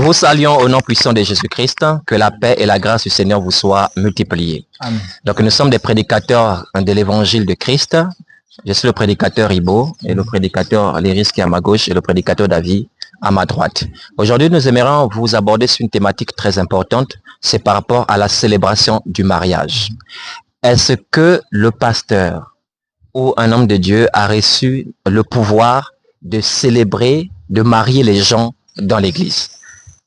Nous vous saluons au nom puissant de Jésus-Christ, que la paix et la grâce du Seigneur vous soient multipliées. Amen. Donc nous sommes des prédicateurs de l'évangile de Christ. Je suis le prédicateur Ibo et le prédicateur Léris qui est à ma gauche et le prédicateur David à ma droite. Aujourd'hui, nous aimerions vous aborder sur une thématique très importante, c'est par rapport à la célébration du mariage. Est-ce que le pasteur ou un homme de Dieu a reçu le pouvoir de célébrer, de marier les gens dans l'église?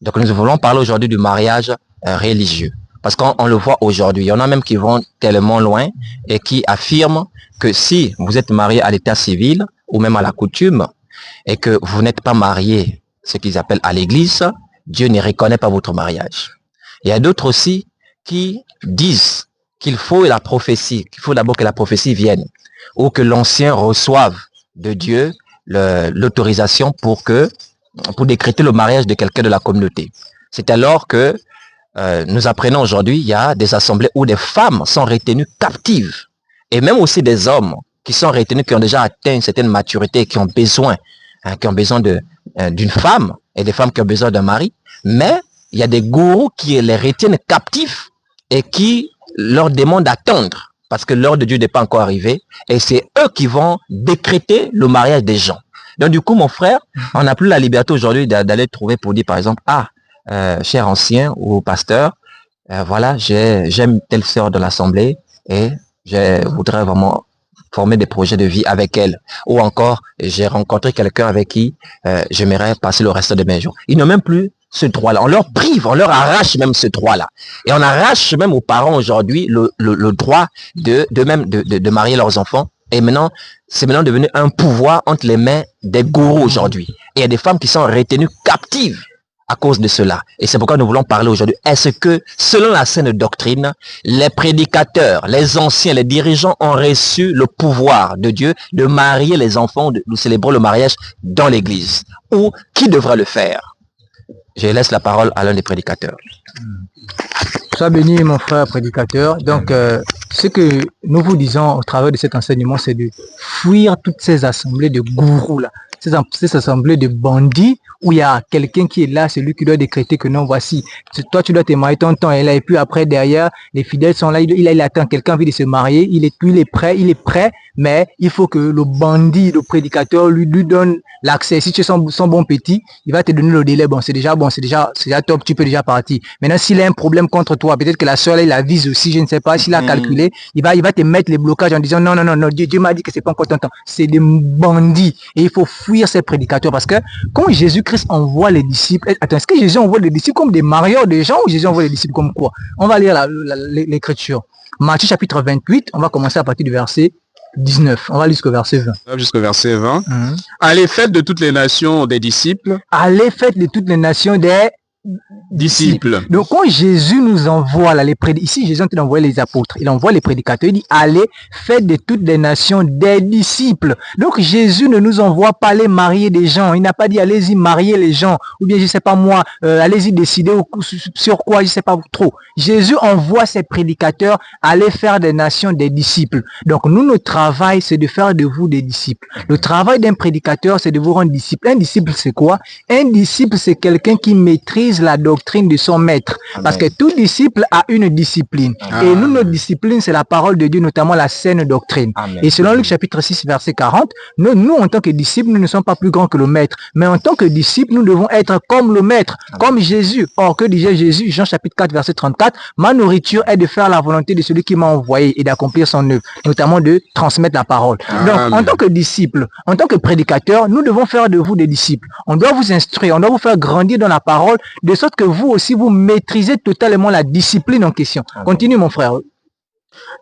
Donc nous voulons parler aujourd'hui du mariage religieux. Parce qu'on le voit aujourd'hui, il y en a même qui vont tellement loin et qui affirment que si vous êtes marié à l'état civil ou même à la coutume et que vous n'êtes pas marié, ce qu'ils appellent à l'église, Dieu ne reconnaît pas votre mariage. Il y a d'autres aussi qui disent qu'il faut la prophétie, qu'il faut d'abord que la prophétie vienne ou que l'ancien reçoive de Dieu l'autorisation pour décréter le mariage de quelqu'un de la communauté. C'est alors que nous apprenons aujourd'hui, il y a des assemblées où des femmes sont retenues captives et même aussi des hommes qui sont retenus, qui ont déjà atteint une certaine maturité, qui ont besoin d'une femme et des femmes qui ont besoin d'un mari. Mais il y a des gourous qui les retiennent captifs et qui leur demandent d'attendre parce que l'heure de Dieu n'est pas encore arrivée et c'est eux qui vont décréter le mariage des gens. Donc du coup, mon frère, on n'a plus la liberté aujourd'hui d'aller trouver pour dire par exemple, cher ancien ou pasteur, voilà, j'aime telle sœur de l'assemblée et je voudrais vraiment former des projets de vie avec elle. Ou encore, j'ai rencontré quelqu'un avec qui j'aimerais passer le reste de mes jours. Ils n'ont même plus ce droit-là. On leur prive, on leur arrache même ce droit-là. Et on arrache même aux parents aujourd'hui le droit de marier leurs enfants. Et maintenant, c'est maintenant devenu un pouvoir entre les mains des gourous aujourd'hui. Et il y a des femmes qui sont retenues captives à cause de cela. Et c'est pourquoi nous voulons parler aujourd'hui. Est-ce que, selon la saine doctrine, les prédicateurs, les anciens, les dirigeants ont reçu le pouvoir de Dieu de marier les enfants, de célébrer le mariage dans l'église? Ou qui devrait le faire? Je laisse la parole à l'un des prédicateurs. Sois béni, mon frère prédicateur. Donc, ce que nous vous disons au travers de cet enseignement, c'est de fuir toutes ces assemblées de gourous-là, ces assemblées de bandits, où il y a quelqu'un qui est là, celui qui doit décréter que non, voici, toi tu dois te marier ton temps, et puis après derrière, les fidèles sont là, il attend, quelqu'un envie de se marier, il est prêt, mais il faut que le bandit, le prédicateur lui donne l'accès. Si tu es son bon petit, il va te donner le délai, c'est déjà top, tu peux déjà partir. Maintenant, s'il a un problème contre toi, peut-être que la soeur là, il la vise aussi, je ne sais pas, s'il a calculé, il va te mettre les blocages en disant non, Dieu m'a dit que c'est pas encore ton temps. C'est des bandits, et il faut fuir ces prédicateurs, parce que quand Jésus-Christ envoie les disciples, attends, est-ce que Jésus envoie les disciples comme des marieurs de gens ou Jésus envoie les disciples comme quoi? On va lire l'écriture. Matthieu chapitre 28, on va commencer à partir du verset 19. On va jusqu'au verset 20. Jusqu'au verset 20. Allez, faites de toutes les nations des disciples. Allez, faites de toutes les nations des disciples. Donc quand Jésus nous envoie là, ici Jésus a envoyé les apôtres, il envoie les prédicateurs, il dit allez, faites de toutes les nations des disciples. Donc Jésus ne nous envoie pas aller marier des gens, il n'a pas dit allez-y marier les gens, ou bien je sais pas moi, allez-y décider sur quoi, je sais pas trop. Jésus envoie ses prédicateurs aller faire des nations des disciples. Donc nous, notre travail c'est de faire de vous des disciples. Le travail d'un prédicateur c'est de vous rendre disciple. Un disciple c'est quoi? Un disciple c'est quelqu'un qui maîtrise la doctrine de son maître. Amen. Parce que tout disciple a une discipline. Amen. Et nous, notre discipline, c'est la parole de Dieu, notamment la saine doctrine. Amen. Et selon Luc chapitre 6, verset 40, nous, en tant que disciples, nous ne sommes pas plus grands que le maître. Mais en tant que disciples, nous devons être comme le maître, Amen. Comme Jésus. Or, que disait Jésus? Jean chapitre 4, verset 34, ma nourriture est de faire la volonté de celui qui m'a envoyé et d'accomplir son œuvre, notamment de transmettre la parole. Amen. Donc, en tant que disciples, en tant que prédicateurs, nous devons faire de vous des disciples. On doit vous instruire, on doit vous faire grandir dans la parole, de sorte que vous aussi, vous maîtrisez totalement la discipline en question. Continue, mon frère.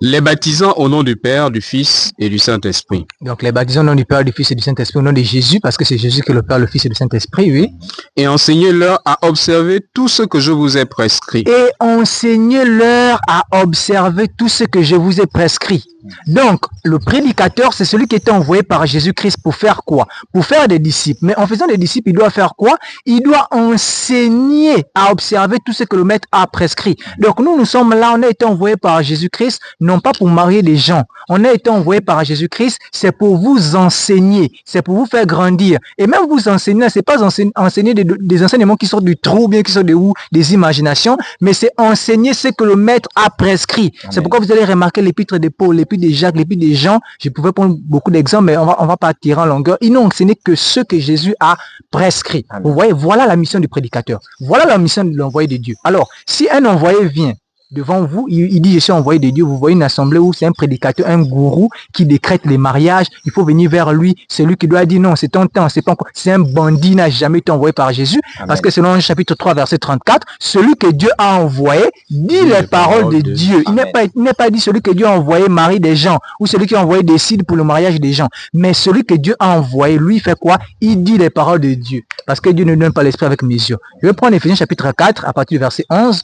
Les baptisant au nom du Père, du Fils et du Saint-Esprit. Donc, les baptisant au nom du Père, du Fils et du Saint-Esprit, au nom de Jésus, parce que c'est Jésus qui est le Père, le Fils et le Saint-Esprit, oui. Et enseignez-leur à observer tout ce que je vous ai prescrit. Et enseignez-leur à observer tout ce que je vous ai prescrit. Donc, le prédicateur, c'est celui qui était envoyé par Jésus-Christ pour faire quoi? Pour faire des disciples. Mais en faisant des disciples, il doit faire quoi? Il doit enseigner à observer tout ce que le maître a prescrit. Donc, nous sommes là, on a été envoyés par Jésus-Christ, non pas pour marier des gens. On a été envoyés par Jésus-Christ, c'est pour vous enseigner, c'est pour vous faire grandir. Et même vous enseigner, c'est pas enseigner des enseignements qui sortent du trou, bien qui sortent des imaginations, mais c'est enseigner ce que le maître a prescrit. C'est pourquoi vous allez remarquer l'épître de Paul, l'épître de Jacques, l'épître de Jean. Je pouvais prendre beaucoup d'exemples, mais on va pas tirer en longueur. Ils n'ont enseigné que ce que Jésus a prescrit. Vous voyez, voilà la mission du prédicateur. Voilà la mission de l'envoyé de Dieu. Alors, si un envoyé vient devant vous, il dit je suis envoyé de Dieu, vous voyez une assemblée où c'est un prédicateur, un gourou qui décrète les mariages, il faut venir vers lui, c'est lui qui doit dire non, c'est ton temps, c'est pas encore, c'est un bandit, n'a jamais été envoyé par Jésus. Amen. Parce que selon chapitre 3 verset 34, celui que Dieu a envoyé dit les paroles de Dieu. Il n'est pas dit celui que Dieu a envoyé marie des gens ou celui qui a envoyé décide pour le mariage des gens, mais celui que Dieu a envoyé, lui fait quoi? Il dit les paroles de Dieu, parce que Dieu ne donne pas l'esprit avec mesure. Je vais prendre Éphésiens chapitre 4 à partir du verset 11.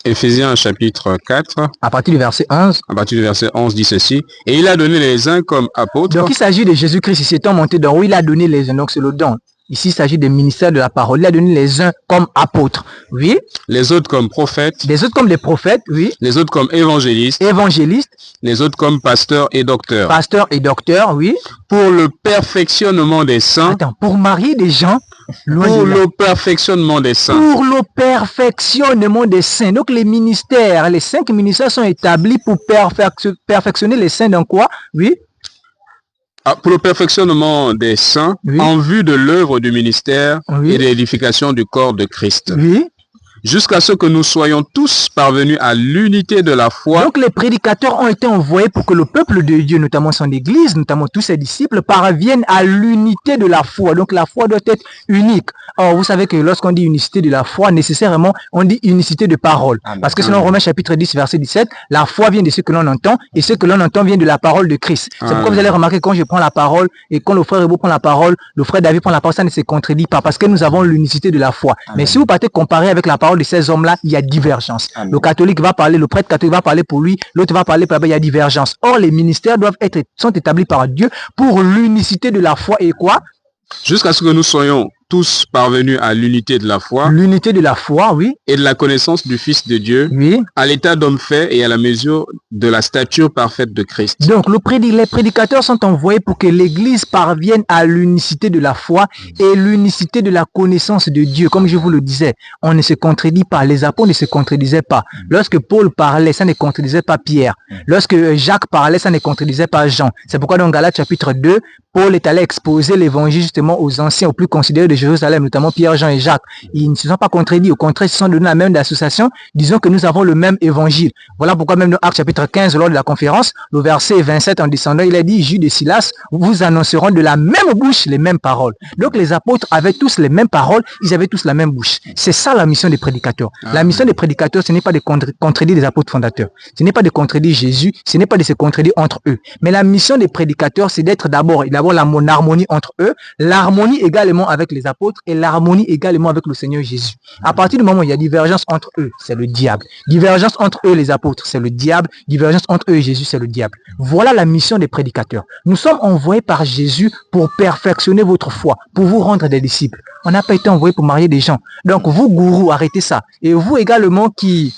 Éphésiens chapitre 4. À partir du verset 11. À partir du verset 11 dit ceci. Et il a donné les uns comme apôtres. Donc il s'agit de Jésus-Christ ici étant monté d'en haut, il a donné les uns. Donc c'est le don. Ici, il s'agit des ministères de la parole. Il a donné les uns comme apôtres, oui. Les autres comme prophètes. Les autres comme des prophètes, oui. Les autres comme évangélistes. Évangélistes. Les autres comme pasteurs et docteurs. Pasteurs et docteurs, oui. Pour le perfectionnement des saints. Attends, pour marier des gens. Pour le perfectionnement des saints. Pour le perfectionnement des saints. Donc les ministères, les 5 ministères sont établis pour perfectionner les saints dans quoi? Oui. Pour le perfectionnement des saints, oui. En vue de l'œuvre du ministère, oui. Et de l'édification du corps de Christ. Oui. Jusqu'à ce que nous soyons tous parvenus à l'unité de la foi. Donc les prédicateurs ont été envoyés pour que le peuple de Dieu, notamment son église, notamment tous ses disciples, parviennent à l'unité de la foi. Donc la foi doit être unique. Or, vous savez que lorsqu'on dit unicité de la foi, nécessairement, on dit unicité de parole. Amen. Parce que selon Romains chapitre 10, verset 17, la foi vient de ce que l'on entend, et ce que l'on entend vient de la parole de Christ. C'est pourquoi vous allez remarquer quand je prends la parole, et quand le frère Ebo prend la parole, le frère David prend la parole, ça ne se contredit pas, parce que nous avons l'unicité de la foi. Amen. Mais si vous partez comparer avec la parole de ces hommes-là, il y a divergence. Amen. Le catholique va parler, le prêtre catholique va parler pour lui, l'autre va parler pour lui, il y a divergence. Or, les ministères sont établis par Dieu pour l'unicité de la foi et quoi? Jusqu'à ce que nous soyons tous parvenus à l'unité de la foi. L'unité de la foi, oui. Et de la connaissance du Fils de Dieu. Oui. À l'état d'homme fait et à la mesure de la stature parfaite de Christ. Donc, les prédicateurs sont envoyés pour que l'Église parvienne à l'unicité de la foi et l'unicité de la connaissance de Dieu. Comme je vous le disais, on ne se contredit pas. Les apôtres ne se contredisaient pas. Lorsque Paul parlait, ça ne contredisait pas Pierre. Lorsque Jacques parlait, ça ne contredisait pas Jean. C'est pourquoi dans Galates chapitre 2, Paul est allé exposer l'évangile justement aux anciens, aux plus considérés de Jérusalem, notamment Pierre, Jean et Jacques. Ils ne se sont pas contredits, au contraire, ils se sont donnés la même association, disons que nous avons le même évangile. Voilà pourquoi même dans Actes chapitre 15, lors de la conférence, le verset 27 en descendant, il a dit, Jude et Silas vous annonceront de la même bouche les mêmes paroles. Donc les apôtres avaient tous les mêmes paroles, ils avaient tous la même bouche. C'est ça la mission des prédicateurs. La mission des prédicateurs, ce n'est pas de contredire les apôtres fondateurs. Ce n'est pas de contredire Jésus, ce n'est pas de se contredire entre eux. Mais la mission des prédicateurs, c'est d'être d'abord l'harmonie entre eux, l'harmonie également avec les apôtres et l'harmonie également avec le Seigneur Jésus. À partir du moment où il y a divergence entre eux, c'est le diable. Divergence entre eux les apôtres, c'est le diable. Divergence entre eux et Jésus, c'est le diable. Voilà la mission des prédicateurs. Nous sommes envoyés par Jésus pour perfectionner votre foi, pour vous rendre des disciples. On n'a pas été envoyés pour marier des gens. Donc vous, gourous, arrêtez ça. Et vous également qui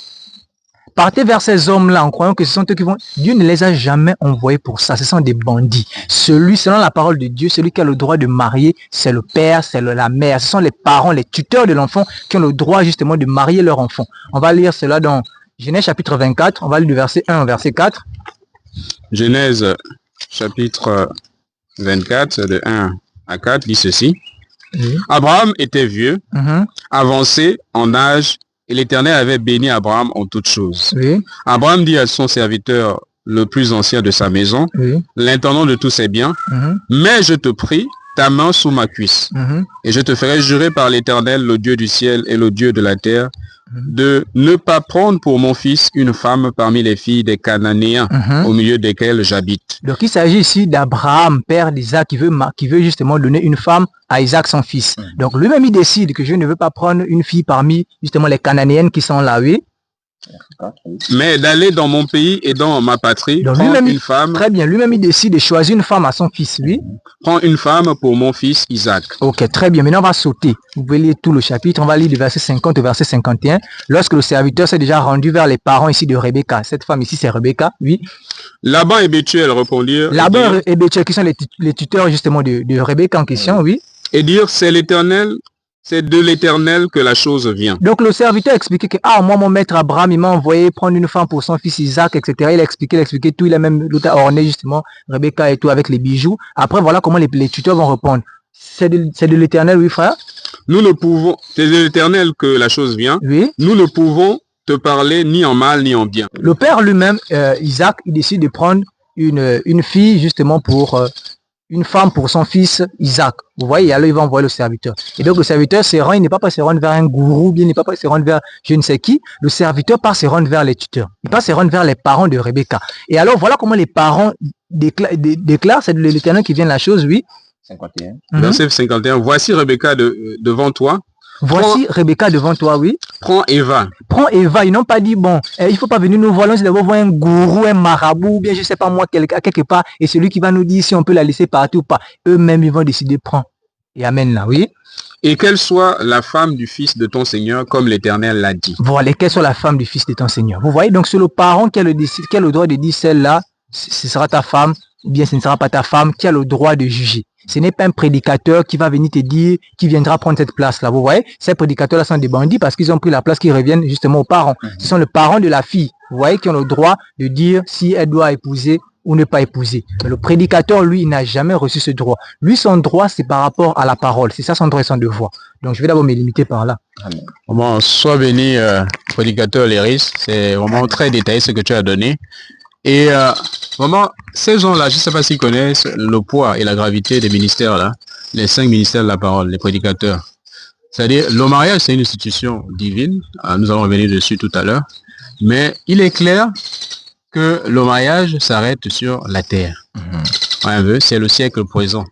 partez vers ces hommes-là en croyant que ce sont eux qui vont... Dieu ne les a jamais envoyés pour ça. Ce sont des bandits. Celui, selon la parole de Dieu, celui qui a le droit de marier, c'est le père, c'est la mère. Ce sont les parents, les tuteurs de l'enfant qui ont le droit justement de marier leur enfant. On va lire cela dans Genèse chapitre 24. On va lire du verset 1 au verset 4. Genèse chapitre 24, de 1 à 4, dit ceci. Abraham était vieux, avancé en âge, et l'Éternel avait béni Abraham en toutes choses. Abraham dit à son serviteur, le plus ancien de sa maison, l'intendant de tous ses biens, mais je te prie, ta main sous ma cuisse, et je te ferai jurer par l'Éternel, le Dieu du ciel et le Dieu de la terre, de ne pas prendre pour mon fils une femme parmi les filles des Cananéens, au milieu desquels j'habite. Donc il s'agit ici d'Abraham, père d'Isaac, qui veut justement donner une femme à Isaac, son fils. Donc lui-même il décide que je ne veux pas prendre une fille parmi justement les Cananéennes qui sont là, oui. Mais d'aller dans mon pays et dans ma patrie, donc, prendre une femme. Très bien, lui-même il décide de choisir une femme à son fils, oui. Prends une femme pour mon fils Isaac. Ok, très bien. Maintenant on va sauter. Vous pouvez lire tout le chapitre. On va lire du verset 50 au verset 51. Lorsque le serviteur s'est déjà rendu vers les parents ici de Rebecca. Cette femme ici c'est Rebecca, oui. Laban et Bethuel répondirent. Laban et Bethuel qui sont les tuteurs justement de Rebecca en question, oui. Et dire c'est l'Éternel. C'est de l'Éternel que la chose vient. Donc le serviteur expliquait que moi mon maître Abraham il m'a envoyé prendre une femme pour son fils Isaac, etc. Il a expliqué tout, il a même orné justement Rebecca et tout avec les bijoux. Après voilà comment les tuteurs vont répondre. C'est de l'Éternel, oui frère. Nous ne pouvons, c'est de l'Éternel que la chose vient. Oui. Nous ne pouvons te parler ni en mal ni en bien. Le père lui-même, Isaac, il décide de prendre une fille justement pour une femme pour son fils Isaac. Vous voyez, alors il va envoyer le serviteur. Et donc le serviteur se rend, il n'est pas se rendre vers un gourou, bien il n'est pas se rendre vers je ne sais qui. Le serviteur part se rendre vers les tuteurs. Il part se rendre vers les parents de Rebecca. Et alors voilà comment les parents déclarent, c'est de l'Éternel qui vient de la chose, oui. 51. Verset 51. Voici Rebecca devant toi. Voici Rebecca devant toi, oui. Prends Eva. Prends Eva. Ils n'ont pas dit, bon, il ne faut pas venir nous voir, c'est d'abord voir un gourou, un marabout, ou bien je ne sais pas moi, quelque part, et celui qui va nous dire si on peut la laisser partir ou pas. Eux-mêmes, ils vont décider, prends. Et amène-la, oui. Et qu'elle soit la femme du fils de ton Seigneur, comme l'Éternel l'a dit. Voilà, qu'elle soit la femme du fils de ton Seigneur. Vous voyez, donc c'est le parent qui a le droit de dire, celle-là, ce sera ta femme, ou bien ce ne sera pas ta femme, qui a le droit de juger. Ce n'est pas un prédicateur qui va venir te dire, qui viendra prendre cette place-là. Vous voyez, ces prédicateurs-là sont des bandits parce qu'ils ont pris la place qui reviennent justement aux parents. Ce sont les parents de la fille, vous voyez, qui ont le droit de dire si elle doit épouser ou ne pas épouser. Mais le prédicateur, lui, il n'a jamais reçu ce droit. Lui, son droit, c'est par rapport à la parole. C'est ça son droit et son devoir. Donc, je vais d'abord me limiter par là. Vraiment, sois béni, prédicateur Léris. C'est vraiment très détaillé ce que tu as donné. Et vraiment, ces gens-là, je ne sais pas s'ils connaissent le poids et la gravité des ministères là, les 5 ministères de la parole, les prédicateurs. C'est-à-dire, le mariage, c'est une institution divine. Nous allons revenir dessus tout à l'heure. Mais il est clair que le mariage s'arrête sur la terre. C'est le siècle présent.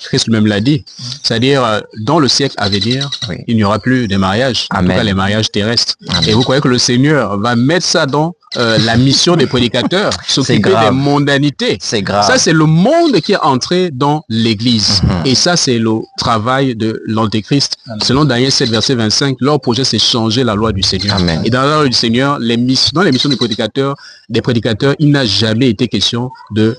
Christ lui-même l'a dit. C'est-à-dire, dans le siècle à venir, il n'y aura plus de mariages. En tout cas, les mariages terrestres. Amen. Et vous croyez que le Seigneur va mettre ça dans la mission des prédicateurs, s'occuper des mondanités. C'est grave. Ça, c'est le monde qui est entré dans l'église. Et ça, c'est le travail de l'Antéchrist. Selon Daniel 7, verset 25, leur projet, c'est changer la loi du Seigneur. Amen. Et dans la loi du Seigneur, dans les missions des prédicateurs, il n'a jamais été question de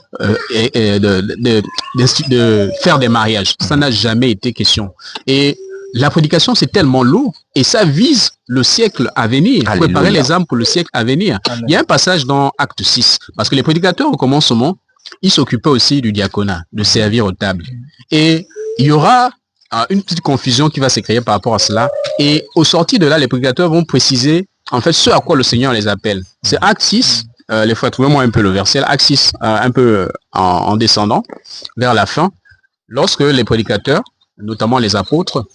faire des mariages. Ça n'a jamais été question. Et la prédication, c'est tellement lourd et ça vise le siècle à venir, préparer les âmes pour le siècle à venir. Amen. Il y a un passage dans Acte 6, parce que les prédicateurs au commencement, ils s'occupaient aussi du diaconat, de servir aux tables. Et il y aura une petite confusion qui va se créer par rapport à cela. Et au sortir de là, les prédicateurs vont préciser en fait ce à quoi le Seigneur les appelle. C'est Acte 6, les frères, trouvez-moi un peu le verset, Acte 6, un peu en descendant vers la fin, lorsque les prédicateurs, notamment les apôtres,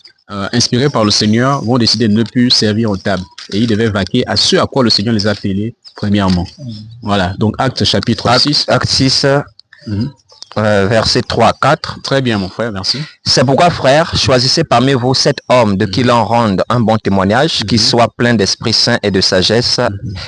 inspirés par le Seigneur, vont décider de ne plus servir aux tables. Et ils devaient vaquer à ce à quoi le Seigneur les a appelés premièrement. Voilà, donc Acte chapitre 6. Acte 6, versets 3 à 4. Très bien, mon frère, merci. C'est pourquoi, frères, choisissez parmi vous 7 hommes de qui l'on rende un bon témoignage, qui soient pleins d'Esprit Saint et de sagesse,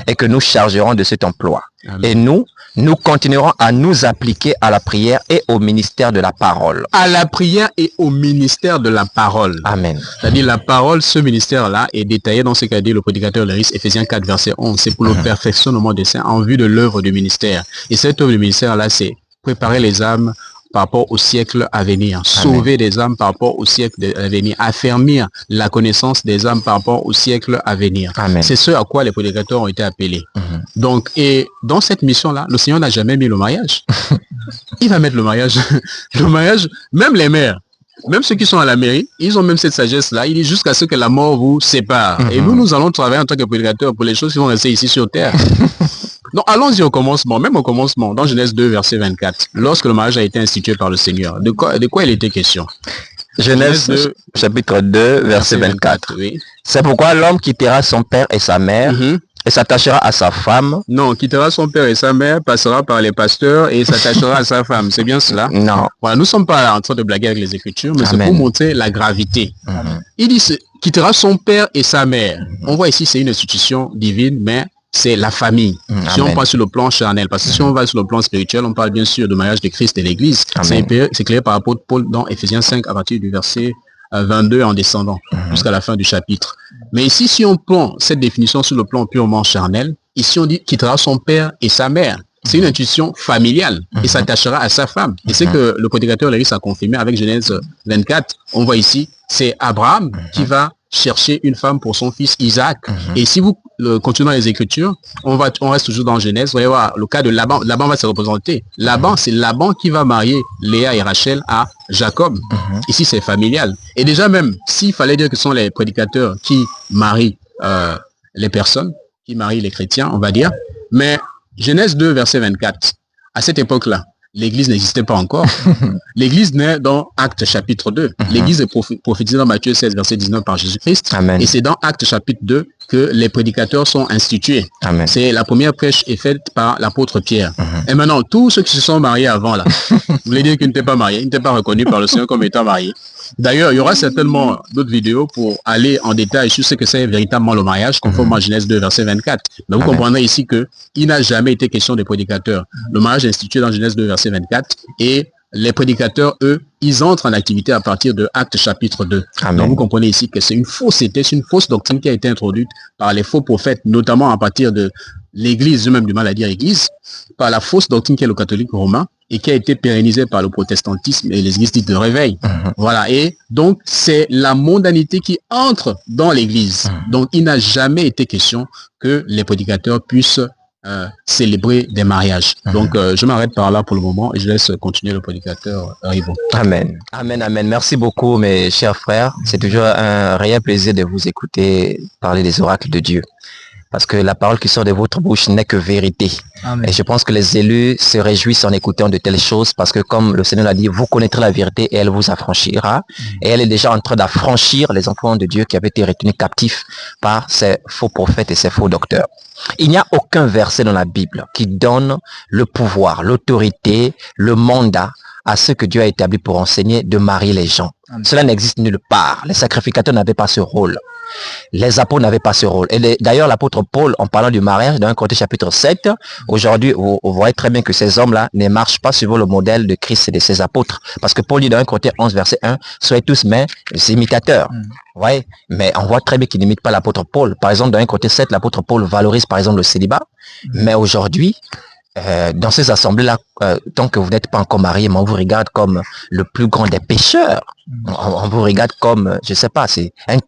et que nous chargerons de cet emploi. Amen. Et nous continuerons à nous appliquer à la prière et au ministère de la parole. À la prière et au ministère de la parole. Amen. C'est-à-dire la parole, ce ministère-là est détaillé dans ce qu'a dit le prédicateur Léris, Ephésiens 4, verset 11. C'est pour le perfectionnement des saints en vue de l'œuvre du ministère. Et cette œuvre du ministère-là, c'est préparer les âmes par rapport au siècle à venir, sauver des âmes par rapport au siècle à venir, affermir la connaissance des âmes par rapport au siècle à venir. C'est ce à quoi les prédicateurs ont été appelés. Donc, et dans cette mission-là, le Seigneur n'a jamais mis le mariage. Il va mettre le mariage. Le mariage, même les mères, même ceux qui sont à la mairie, ils ont même cette sagesse-là. Il dit jusqu'à ce que la mort vous sépare. Et nous allons travailler en tant que prédicateurs pour les choses qui vont rester ici sur terre. Donc, allons-y au commencement, même au commencement, dans Genèse 2, verset 24, lorsque le mariage a été institué par le Seigneur. De quoi il était question? Genèse 2, chapitre 2, verset 24. Oui. C'est pourquoi l'homme quittera son père et sa mère et s'attachera à sa femme. Non, quittera son père et sa mère, passera par les pasteurs et s'attachera à sa femme. C'est bien cela? Non. Voilà, nous ne sommes pas en train de blaguer avec les Écritures, mais c'est pour montrer la gravité. Il dit quittera son père et sa mère. On voit ici, c'est une institution divine, mais c'est la famille. Si Amen. on parle sur le plan charnel, parce que si on va sur le plan spirituel, on parle bien sûr du mariage de Christ et l'Église. C'est éclairé par l'apôtre Paul dans Éphésiens 5 à partir du verset 22 en descendant jusqu'à la fin du chapitre. Mais ici, si on prend cette définition sur le plan purement charnel, ici on dit quittera son père et sa mère. C'est une intuition familiale et s'attachera à sa femme. Et c'est que le prédicateur Léris a confirmé avec Genèse 24. On voit ici, c'est Abraham qui va chercher une femme pour son fils Isaac. Et si vous continuez dans les Écritures, on reste toujours dans Genèse. Vous allez voir, le cas de Laban. Laban va se représenter. Laban, c'est Laban qui va marier Léa et Rachel à Jacob. Ici, c'est familial. Et déjà même, s'il fallait dire que ce sont les prédicateurs qui marient les personnes, qui marient les chrétiens, on va dire. Mais Genèse 2, verset 24, à cette époque-là, l'Église n'existait pas encore. L'Église naît dans Actes chapitre 2. L'Église est prophétisée dans Matthieu 16, verset 19 par Jésus-Christ. Et c'est dans Actes chapitre 2 que les prédicateurs sont institués. C'est la première prêche est faite par l'apôtre Pierre. Et maintenant, tous ceux qui se sont mariés avant là, vous voulez dire qu'ils n'étaient pas mariés, ils n'étaient pas reconnus par le Seigneur comme étant mariés. D'ailleurs, il y aura certainement d'autres vidéos pour aller en détail sur ce que c'est véritablement le mariage, conformément à Genèse 2, verset 24. Mais vous comprendrez ici que il n'a jamais été question des prédicateurs. Le mariage est institué dans Genèse 2, verset 24, et les prédicateurs, eux, ils entrent en activité à partir de Actes chapitre 2. Donc vous comprenez ici que c'est une fausse doctrine qui a été introduite par les faux prophètes, notamment à partir de l'Église, même du mal à dire Église, par la fausse doctrine qui est le catholique romain, et qui a été pérennisée par le protestantisme et les églises dites de réveil. Voilà. Et donc, c'est la mondanité qui entre dans l'église. Donc, il n'a jamais été question que les prédicateurs puissent célébrer des mariages. Donc, je m'arrête par là pour le moment et je laisse continuer le prédicateur Ribo. Amen. Amen, amen. Merci beaucoup, mes chers frères. C'est toujours un réel plaisir de vous écouter parler des oracles de Dieu. Parce que la parole qui sort de votre bouche n'est que vérité. Amen. Et je pense que les élus se réjouissent en écoutant de telles choses parce que comme le Seigneur l'a dit, vous connaîtrez la vérité et elle vous affranchira. Et elle est déjà en train d'affranchir les enfants de Dieu qui avaient été retenus captifs par ces faux prophètes et ces faux docteurs. Il n'y a aucun verset dans la Bible qui donne le pouvoir, l'autorité, le mandat à ceux que Dieu a établi pour enseigner de marier les gens. Amen. Cela n'existe nulle part. Les sacrificateurs n'avaient pas ce rôle. Les apôtres n'avaient pas ce rôle. Et d'ailleurs, l'apôtre Paul, en parlant du mariage, dans 1 Corinthiens chapitre 7, aujourd'hui, vous voyez très bien que ces hommes-là ne marchent pas suivant le modèle de Christ et de ses apôtres. Parce que Paul dit dans 1 Corinthiens 11, verset 1, soyez tous mes imitateurs. Vous voyez? Mais on voit très bien qu'il n'imite pas l'apôtre Paul. Par exemple, dans 1 Corinthiens 7, l'apôtre Paul valorise par exemple le célibat. Mais aujourd'hui, dans ces assemblées-là, tant que vous n'êtes pas encore marié, mais on vous regarde comme le plus grand des pécheurs. On vous regarde comme, je sais pas,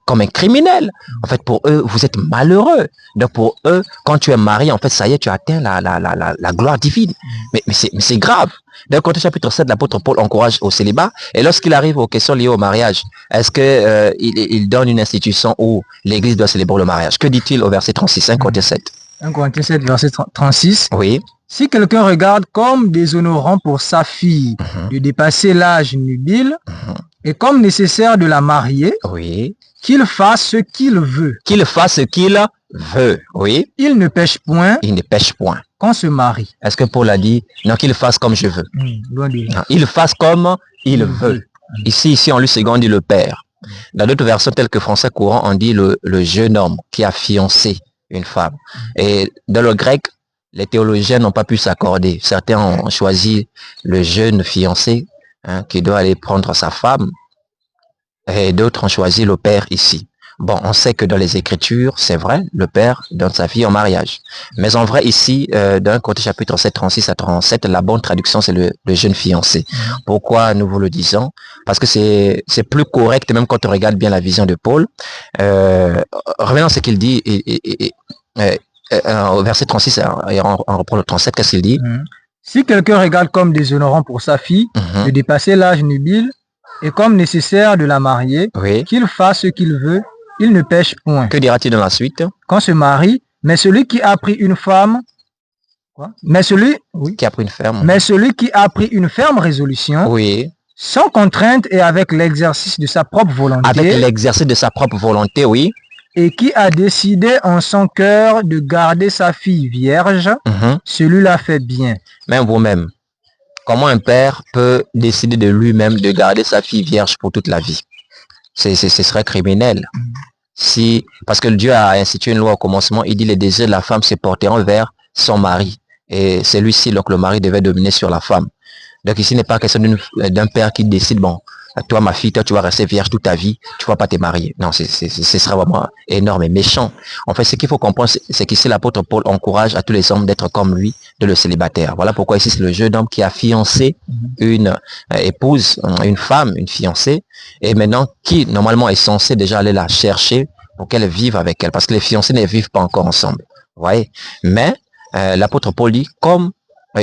comme un criminel. En fait, pour eux, vous êtes malheureux. Donc pour eux, quand tu es marié, en fait, ça y est, tu atteins la gloire divine. Mais c'est grave. Dans le contexte chapitre 7, l'apôtre Paul encourage au célibat. Et lorsqu'il arrive aux questions liées au mariage, est-ce que il donne une institution où l'Église doit célébrer le mariage? Que dit-il au verset 36, 1 Corinthiens 7? 1 Corinthiens 7, verset 36. Oui. Si quelqu'un regarde comme déshonorant pour sa fille de dépasser l'âge nubile et comme nécessaire de la marier, oui, qu'il fasse ce qu'il veut. Qu'il fasse ce qu'il veut, oui. Il ne pêche point. Il ne pêche point. Qu'on se marie. Est-ce que Paul a dit, non, qu'il fasse comme je veux? Loin de là. Non, il fasse comme il veut. Ici, on lui second dit le père. Dans d'autres versions telles que français courant, on dit le jeune homme qui a fiancé une femme. Et dans le grec, les théologiens n'ont pas pu s'accorder. Certains ont choisi le jeune fiancé qui doit aller prendre sa femme et d'autres ont choisi le père ici. Bon, on sait que dans les Écritures, c'est vrai, le père donne sa fille en mariage. Mais en vrai, ici, dans 1 Corinthiens chapitre 7, 36 à 37, la bonne traduction, c'est le jeune fiancé. Pourquoi nous vous le disons? Parce que c'est plus correct, même quand on regarde bien la vision de Paul. Revenons à ce qu'il dit, au verset 36, et on reprend le 37, qu'est-ce qu'il dit? Si quelqu'un regarde comme déshonorant pour sa fille de dépasser l'âge nubile et comme nécessaire de la marier, qu'il fasse ce qu'il veut, il ne pêche point. Que dira-t-il dans la suite? Qu'on se marie, mais celui qui a pris une femme, qui a pris une ferme, mais celui qui a pris une ferme résolution, sans contrainte et avec l'exercice de sa propre volonté, avec l'exercice de sa propre volonté, oui, et qui a décidé en son cœur de garder sa fille vierge, celui-là fait bien. Même vous-même, comment un père peut décider de lui-même de garder sa fille vierge pour toute la vie? Ce serait criminel. parce que Dieu a institué une loi au commencement, il dit les désirs de la femme se porteront vers son mari. Et c'est lui-ci, donc le mari devait dominer sur la femme. Donc ici n'est pas question d'un père qui décide, bon, toi ma fille, toi tu vas rester vierge toute ta vie, tu vas pas te marier. Non, ce serait vraiment énorme et méchant. En fait, ce qu'il faut comprendre, c'est qu'ici l'apôtre Paul encourage à tous les hommes d'être comme lui, de le célibataire. Voilà pourquoi ici c'est le jeune homme qui a fiancé une épouse, une femme, une fiancée, et maintenant qui normalement est censé déjà aller la chercher pour qu'elle vive avec elle, parce que les fiancés ne vivent pas encore ensemble. Vous voyez? Mais l'apôtre Paul dit, comme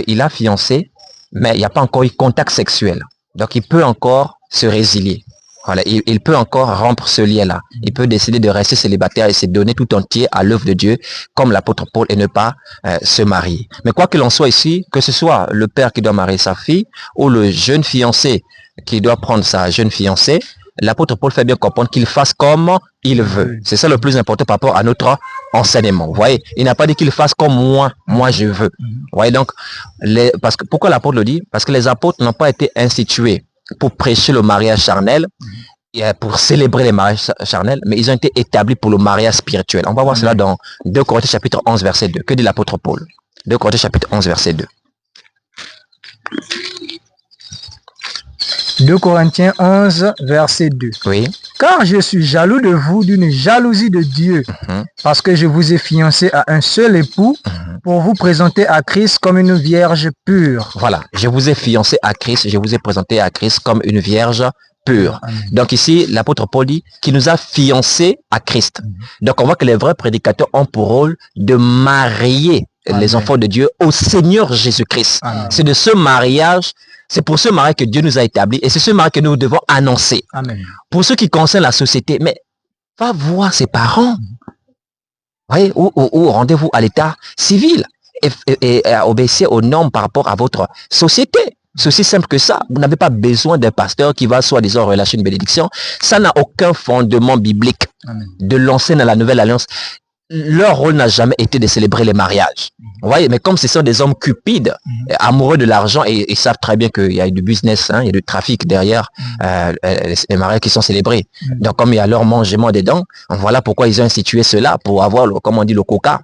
il a fiancé, mais il n'y a pas encore eu contact sexuel. Donc, il peut encore se résilier. Voilà, il peut encore rompre ce lien-là. Il peut décider de rester célibataire et se donner tout entier à l'œuvre de Dieu, comme l'apôtre Paul, et ne pas se marier. Mais quoi qu'il en soit ici, que ce soit le père qui doit marier sa fille ou le jeune fiancé qui doit prendre sa jeune fiancée, l'apôtre Paul fait bien comprendre qu'il fasse comme il veut. C'est ça le plus important par rapport à notre enseignement. Vous voyez, il n'a pas dit qu'il fasse comme moi je veux. Vous voyez donc, pourquoi l'apôtre le dit? Parce que les apôtres n'ont pas été institués pour prêcher le mariage charnel, pour célébrer les mariages charnels, mais ils ont été établis pour le mariage spirituel. On va voir cela dans 2 Corinthiens chapitre 11 verset 2. Que dit l'apôtre Paul? 2 Corinthiens chapitre 11 verset 2. 2 Corinthiens 11, verset 2. Oui. Car je suis jaloux de vous d'une jalousie de Dieu, parce que je vous ai fiancé à un seul époux pour vous présenter à Christ comme une vierge pure. Voilà, je vous ai fiancé à Christ, je vous ai présenté à Christ comme une vierge pure. Amen. Donc ici, l'apôtre Paul dit qu'il nous a fiancés à Christ. Donc on voit que les vrais prédicateurs ont pour rôle de marier les enfants de Dieu au Seigneur Jésus-Christ. C'est de ce mariage. C'est pour ce mariage que Dieu nous a établis et c'est ce mariage que nous devons annoncer. Amen. Pour ceux qui concernent la société, mais va voir ses parents, voyez, ou rendez-vous à l'état civil et obéir aux normes par rapport à votre société. C'est aussi simple que ça. Vous n'avez pas besoin d'un pasteur qui va soi-disant relâcher une bénédiction. Ça n'a aucun fondement biblique. Amen. De l'ancienne à la nouvelle alliance. Leur rôle n'a jamais été de célébrer les mariages. Vous voyez, mais comme ce sont des hommes cupides, amoureux de l'argent, et ils savent très bien qu'il y a du business, il y a du trafic derrière les mariages qui sont célébrés. Donc, comme il y a leur mangement dedans, voilà pourquoi ils ont institué cela, pour avoir, comme on dit, le coca,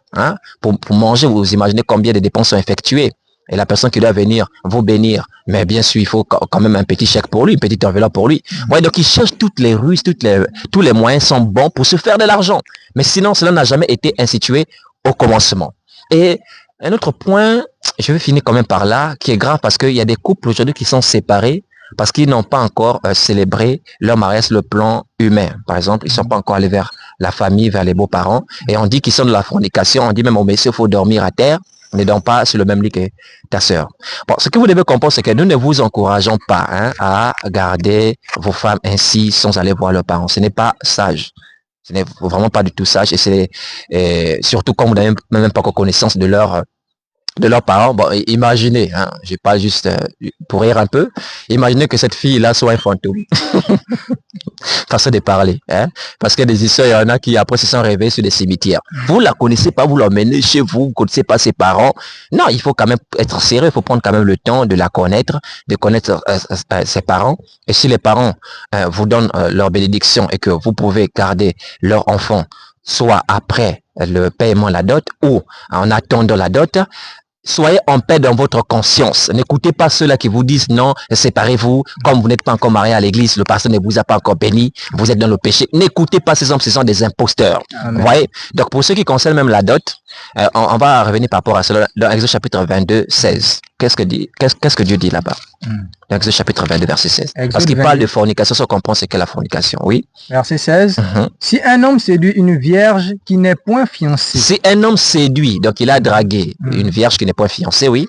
pour manger. Vous imaginez combien de dépenses sont effectuées. Et la personne qui doit venir vous bénir, mais bien sûr, il faut quand même un petit chèque pour lui, une petite enveloppe pour lui. Ouais, donc il cherche toutes les ruses, tous les moyens sont bons pour se faire de l'argent. Mais sinon, cela n'a jamais été institué au commencement. Et un autre point, je vais finir quand même par là, qui est grave parce qu'il y a des couples aujourd'hui qui sont séparés parce qu'ils n'ont pas encore célébré leur mariage sur le plan humain. Par exemple, ils ne sont pas encore allés vers la famille, vers les beaux-parents. Et on dit qu'ils sont de la fornication, on dit même au messieurs, il faut dormir à terre. Ne dors pas sur le même lit que ta sœur. Bon, ce que vous devez comprendre, c'est que nous ne vous encourageons pas à garder vos femmes ainsi sans aller voir leurs parents. Ce n'est pas sage. Ce n'est vraiment pas du tout sage. Et c'est surtout quand vous n'avez même pas connaissance de leurs parents. Bon, imaginez, j'ai pas juste pour rire un peu, imaginez que cette fille-là soit un fantôme. Façon de parler, parce qu'il y a des histoires, il y en a qui après se sont réveillés sur des cimetières. Vous la connaissez pas, vous l'emmenez chez vous, vous connaissez pas ses parents. Non, il faut quand même être sérieux, il faut prendre quand même le temps de la connaître, de connaître ses parents. Et si les parents vous donnent leur bénédiction et que vous pouvez garder leur enfant, soit après le paiement de la dot ou en attendant la dot, soyez en paix dans votre conscience. N'écoutez pas ceux-là qui vous disent non, séparez-vous, comme vous n'êtes pas encore marié à l'église, le pasteur ne vous a pas encore béni, vous êtes dans le péché. N'écoutez pas ces hommes, ce sont des imposteurs. Amen. Vous voyez? Donc pour ceux qui concernent même la dot, on va revenir par rapport à cela dans Exode chapitre 22, 16. Qu'est-ce que Dieu dit là-bas? Dans Exode chapitre 22, verset 16. Exode parce qu'il parle de fornication, ce qu'on comprend, c'est que la fornication, oui. Verset 16. Si un homme séduit une vierge qui n'est point fiancée. Si un homme séduit, donc il a dragué une vierge qui n'est point fiancée, oui.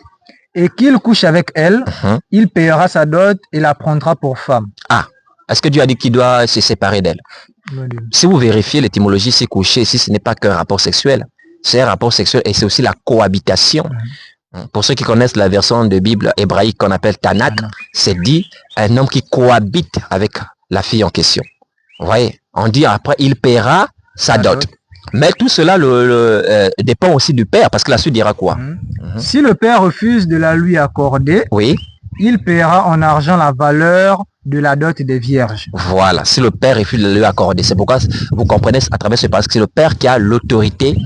Et qu'il couche avec elle, il payera sa dot et la prendra pour femme. Ah, est-ce que Dieu a dit qu'il doit se séparer d'elle? Si vous vérifiez l'étymologie, c'est coucher, si ce n'est pas qu'un rapport sexuel, c'est un rapport sexuel et c'est aussi la cohabitation. Pour ceux qui connaissent la version de Bible hébraïque qu'on appelle Tanakh, c'est dit un homme qui cohabite avec la fille en question. Vous voyez, on dit après, il paiera sa dot. Mais tout cela dépend aussi du père, parce que la suite dira quoi? Si le père refuse de la lui accorder, oui, il paiera en argent la valeur de la dot des vierges. Voilà, si le père refuse de lui accorder. C'est pourquoi vous comprenez à travers ce passage que c'est le père qui a l'autorité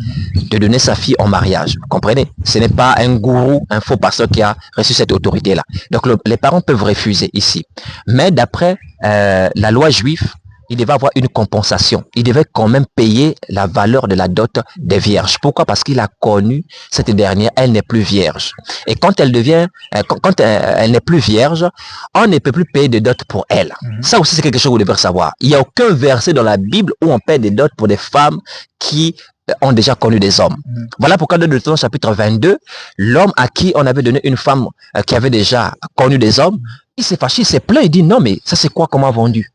de donner sa fille en mariage. Vous comprenez? Ce n'est pas un gourou, un faux pasteur qui a reçu cette autorité-là. Donc les parents peuvent refuser ici. Mais d'après la loi juive, il devait avoir une compensation. Il devait quand même payer la valeur de la dot des vierges. Pourquoi? Parce qu'il a connu cette dernière, elle n'est plus vierge. Et quand elle devient, quand elle n'est plus vierge, on ne peut plus payer de dot pour elle. Ça aussi, c'est quelque chose que vous devez savoir. Il n'y a aucun verset dans la Bible où on paie des dots pour des femmes qui ont déjà connu des hommes. Voilà pourquoi dans Deutéronome chapitre 22, l'homme à qui on avait donné une femme qui avait déjà connu des hommes, il s'est fâché, il s'est plaint, il dit non mais ça c'est quoi qu'on m'a vendu?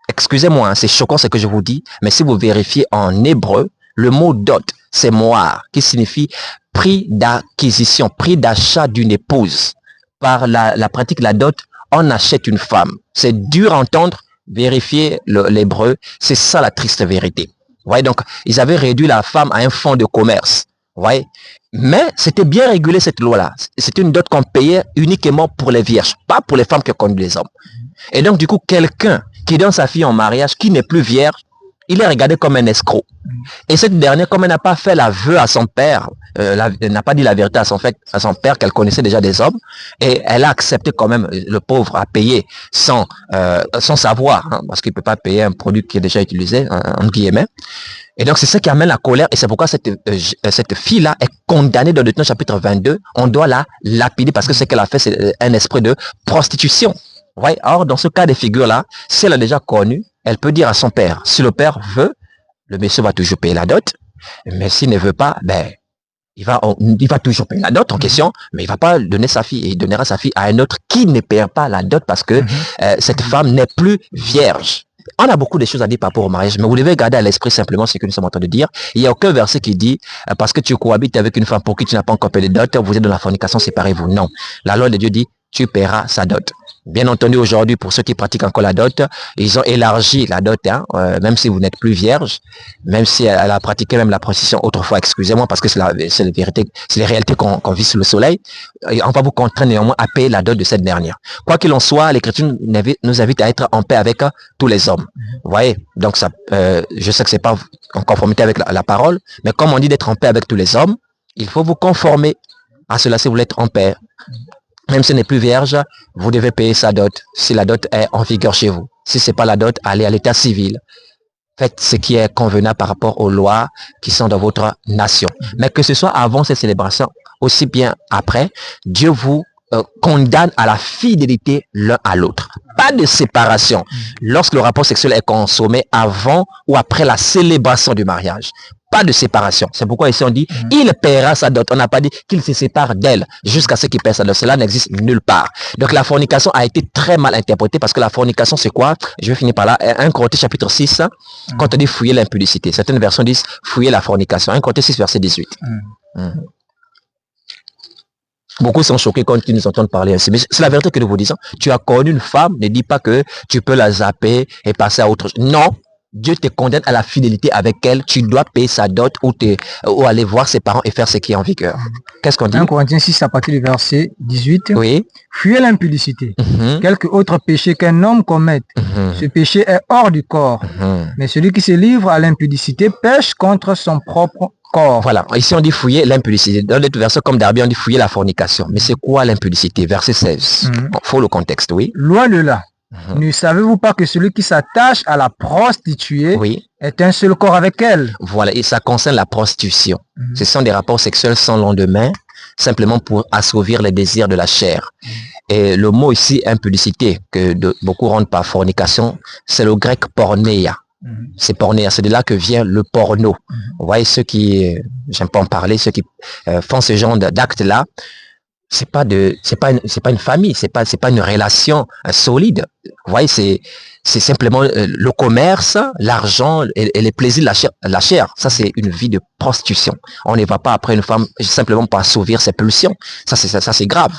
Excusez-moi, hein, c'est choquant ce que je vous dis, mais si vous vérifiez en hébreu, le mot dot, c'est moar, qui signifie prix d'acquisition, prix d'achat d'une épouse. Par la pratique de la dot, on achète une femme. C'est dur à entendre, vérifiez l'hébreu, c'est ça la triste vérité. Vous voyez, donc, ils avaient réduit la femme à un fonds de commerce. Vous voyez? Mais c'était bien régulé cette loi-là. C'était une dot qu'on payait uniquement pour les vierges, pas pour les femmes qui ont connu les hommes. Et donc, du coup, quelqu'un qui donne sa fille en mariage, qui n'est plus vierge, il est regardé comme un escroc. Et cette dernière, comme elle n'a pas fait l'aveu à son père, elle n'a pas dit la vérité à son père qu'elle connaissait déjà des hommes, et elle a accepté quand même, le pauvre, à payer sans savoir, hein, parce qu'il ne peut pas payer un produit qui est déjà utilisé, entre guillemets. Et donc, c'est ça qui amène la colère, et c'est pourquoi cette fille-là est condamnée dans Deutéronome chapitre 22. On doit la lapider parce que ce qu'elle a fait, c'est un esprit de prostitution. Ouais. Or, dans ce cas de figure-là, si elle a déjà connu, elle peut dire à son père, si le père veut, le monsieur va toujours payer la dot, mais s'il ne veut pas, ben, il va toujours payer la dot en question, mais il ne va pas donner sa fille, et il donnera sa fille à un autre qui ne paie pas la dot parce que cette femme n'est plus vierge. On a beaucoup de choses à dire par rapport au mariage, mais vous devez garder à l'esprit simplement ce que nous sommes en train de dire. Il n'y a aucun verset qui dit, parce que tu cohabites avec une femme pour qui tu n'as pas encore payé de dot, vous êtes dans la fornication, séparez-vous. Non. La loi de Dieu dit, tu paieras sa dot. Bien entendu, aujourd'hui, pour ceux qui pratiquent encore la dot, ils ont élargi la dot, hein, même si vous n'êtes plus vierge, même si elle a pratiqué même la prostitution autrefois, excusez-moi, parce que c'est la vérité, c'est les réalités qu'on vit sous le soleil, et on va vous contraindre néanmoins à payer la dot de cette dernière. Quoi qu'il en soit, l'Écriture nous invite à être en paix avec tous les hommes. Vous voyez? Donc ça, je sais que c'est pas en conformité avec la parole, mais comme on dit d'être en paix avec tous les hommes, il faut vous conformer à cela si vous voulez être en paix. Même si elle n'est plus vierge, vous devez payer sa dot si la dot est en vigueur chez vous. Si ce n'est pas la dot, allez à l'état civil. Faites ce qui est convenable par rapport aux lois qui sont dans votre nation. Mais que ce soit avant cette célébration, aussi bien après, Dieu vous condamne à la fidélité l'un à l'autre. Pas de séparation. Lorsque le rapport sexuel est consommé avant ou après la célébration du mariage. Pas de séparation. C'est pourquoi ici on dit, il paiera sa dot. On n'a pas dit qu'il se sépare d'elle jusqu'à ce qu'il paie sa dot. Cela n'existe nulle part. Donc la fornication a été très mal interprétée parce que la fornication c'est quoi? Je vais finir par là. 1 Corinthiens chapitre 6, quand on dit fouiller l'impudicité. Certaines versions disent fouiller la fornication. 1 Corinthiens 6 verset 18. Beaucoup sont choqués quand ils nous entendent parler ainsi. Mais c'est la vérité que nous vous disons. Tu as connu une femme, ne dis pas que tu peux la zapper et passer à autre chose. Non. Dieu te condamne à la fidélité avec elle, tu dois payer sa dot ou aller voir ses parents et faire ce qui est en vigueur. Qu'est-ce qu'on dit? 1 Corinthiens 6 à partir du verset 18. Oui. Fuyez l'impudicité. Quelque autre péché qu'un homme commette, ce péché est hors du corps. Mais celui qui se livre à l'impudicité pêche contre son propre corps. Voilà. Ici on dit fouiller l'impudicité. Dans d'autres versets comme Darby on dit fouiller la fornication. Mais c'est quoi l'impudicité? Verset 16. Faut le contexte, oui. Loin de là. Ne savez-vous pas que celui qui s'attache à la prostituée est un seul corps avec elle? Voilà, et ça concerne la prostitution. Ce sont des rapports sexuels sans lendemain, simplement pour assouvir les désirs de la chair. Et le mot ici, impudicité, que beaucoup rendent par fornication, c'est le grec pornéia. C'est pornéia, c'est de là que vient le porno. Vous voyez, ceux qui, j'aime pas en parler, ceux qui font ce genre d'actes-là, c'est pas une famille, c'est pas une relation solide. Vous voyez, c'est simplement le commerce, l'argent et les plaisirs de la chair. Ça, c'est une vie de prostitution. On ne va pas après une femme simplement pour assouvir ses pulsions. Ça, c'est grave.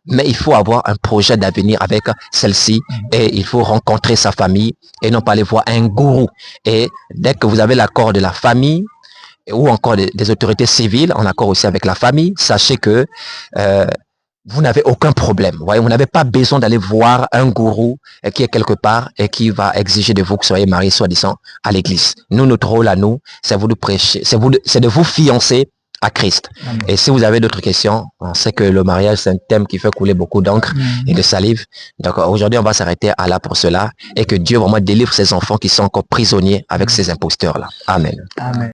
Mais il faut avoir un projet d'avenir avec celle-ci et il faut rencontrer sa famille et non pas aller voir un gourou. Et dès que vous avez l'accord de la famille, ou encore des autorités civiles, en accord aussi avec la famille, sachez que vous n'avez aucun problème. Voyez, vous n'avez pas besoin d'aller voir un gourou qui est quelque part et qui va exiger de vous que vous soyez mariés, soi-disant, à l'église. Nous, notre rôle à nous, c'est vous de prêcher, c'est de vous fiancer à Christ. Amen. Et si vous avez d'autres questions, on sait que le mariage, c'est un thème qui fait couler beaucoup d'encre et de salive. Donc aujourd'hui, on va s'arrêter à là pour cela et que Dieu vraiment délivre ses enfants qui sont encore prisonniers avec ces imposteurs-là. Amen. Amen.